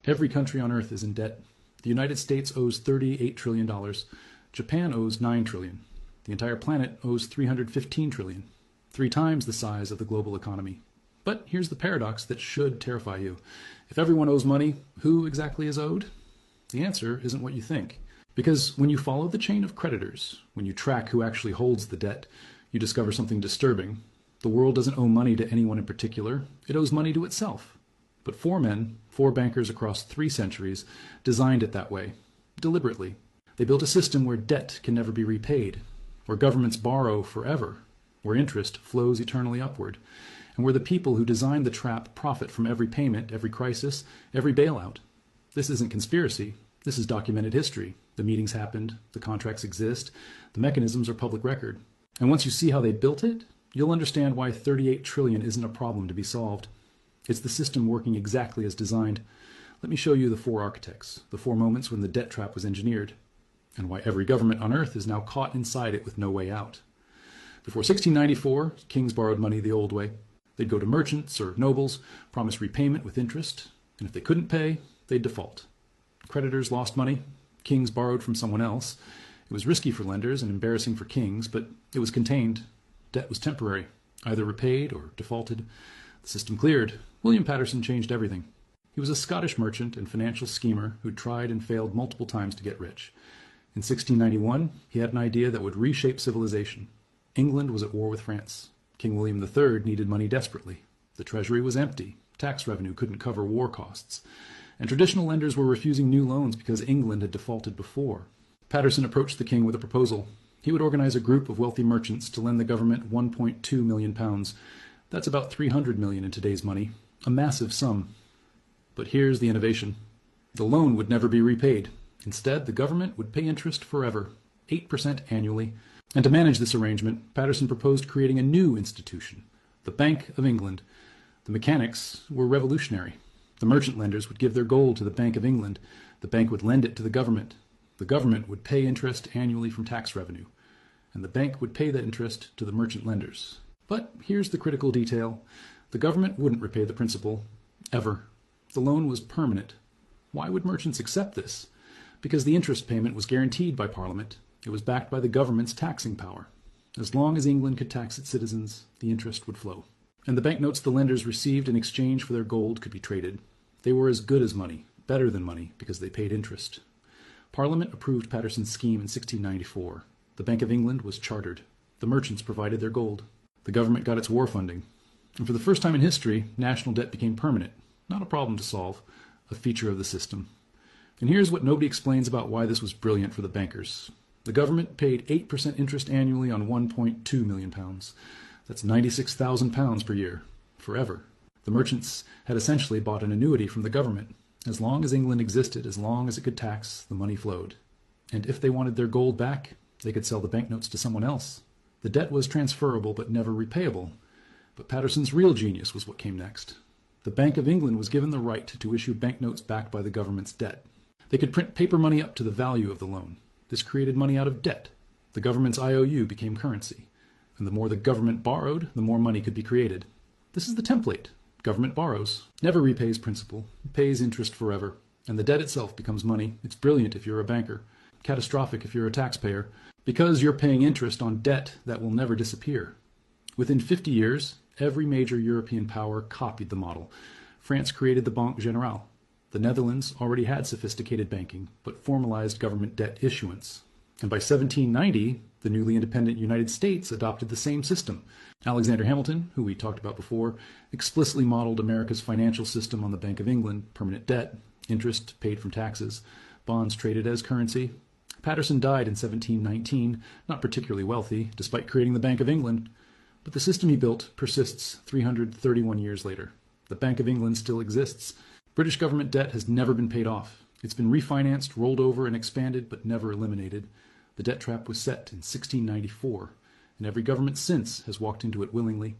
Every country on Earth is in debt. The United States owes $38 trillion. Japan owes $9 trillion. The entire planet owes $315 trillion, 3 times the size of the global economy. But here's the paradox that should terrify you. If everyone owes money, who exactly is owed? The answer isn't what you think. Because when you follow the chain of creditors, when you track who actually holds the debt, you discover something disturbing. The world doesn't owe money to anyone in particular. It owes money to itself. But 4 men, 4 bankers across 3 centuries, designed it that way, deliberately. They built a system where debt can never be repaid, where governments borrow forever, where interest flows eternally upward, and where the people who designed the trap profit from every payment, every crisis, every bailout. This isn't conspiracy. This is documented history. The meetings happened, the contracts exist, the mechanisms are public record. And once you see how they built it, you'll understand why 38 trillion isn't a problem to be solved. It's the system working exactly as designed. Let me show you the 4 architects, the 4 moments when the debt trap was engineered, and why every government on Earth is now caught inside it with no way out. Before 1694, kings borrowed money the old way. They'd go to merchants or nobles, promise repayment with interest, and if they couldn't pay, they'd default. Creditors lost money. Kings borrowed from someone else. It was risky for lenders and embarrassing for kings, but it was contained. Debt was temporary, either repaid or defaulted. The system cleared. William Paterson changed everything. He was a Scottish merchant and financial schemer who tried and failed multiple times to get rich. In 1691, he had an idea that would reshape civilization. England was at war with France. King William III needed money desperately. The treasury was empty. Tax revenue couldn't cover war costs. And traditional lenders were refusing new loans because England had defaulted before. Paterson approached the king with a proposal. He would organize a group of wealthy merchants to lend the government £1.2 million. That's about 300 million in today's money. A massive sum. But here's the innovation. The loan would never be repaid. Instead, the government would pay interest forever, 8% annually. And to manage this arrangement, Paterson proposed creating a new institution, the Bank of England. The mechanics were revolutionary. The merchant lenders would give their gold to the Bank of England. The bank would lend it to the government. The government would pay interest annually from tax revenue. And the bank would pay that interest to the merchant lenders. But here's the critical detail. The government wouldn't repay the principal, ever. The loan was permanent. Why would merchants accept this? Because the interest payment was guaranteed by Parliament. It was backed by the government's taxing power. As long as England could tax its citizens, the interest would flow. And the banknotes the lenders received in exchange for their gold could be traded. They were as good as money, better than money, because they paid interest. Parliament approved Paterson's scheme in 1694. The Bank of England was chartered. The merchants provided their gold. The government got its war funding. And for the first time in history, national debt became permanent. Not a problem to solve, a feature of the system. And here's what nobody explains about why this was brilliant for the bankers. The government paid 8% interest annually on £1.2 million. That's £96,000 per year, forever. The merchants had essentially bought an annuity from the government. As long as England existed, as long as it could tax, the money flowed. And if they wanted their gold back, they could sell the banknotes to someone else. The debt was transferable but never repayable. But Paterson's real genius was what came next. The Bank of England was given the right to issue banknotes backed by the government's debt. They could print paper money up to the value of the loan. This created money out of debt. The government's IOU became currency. And the more the government borrowed, the more money could be created. This is the template. Government borrows, never repays principal, pays interest forever, and the debt itself becomes money. It's brilliant if you're a banker, catastrophic if you're a taxpayer, because you're paying interest on debt that will never disappear. Within 50 years, every major European power copied the model. France created the Banque Générale. The Netherlands already had sophisticated banking, but formalized government debt issuance. And by 1790, the newly independent United States adopted the same system. Alexander Hamilton, who we talked about before, explicitly modeled America's financial system on the Bank of England: permanent debt, interest paid from taxes, bonds traded as currency. Paterson died in 1719, not particularly wealthy, despite creating the Bank of England. But the system he built persists 331 years later. The Bank of England still exists. British government debt has never been paid off. It's been refinanced, rolled over, and expanded, but never eliminated. The debt trap was set in 1694, and every government since has walked into it willingly.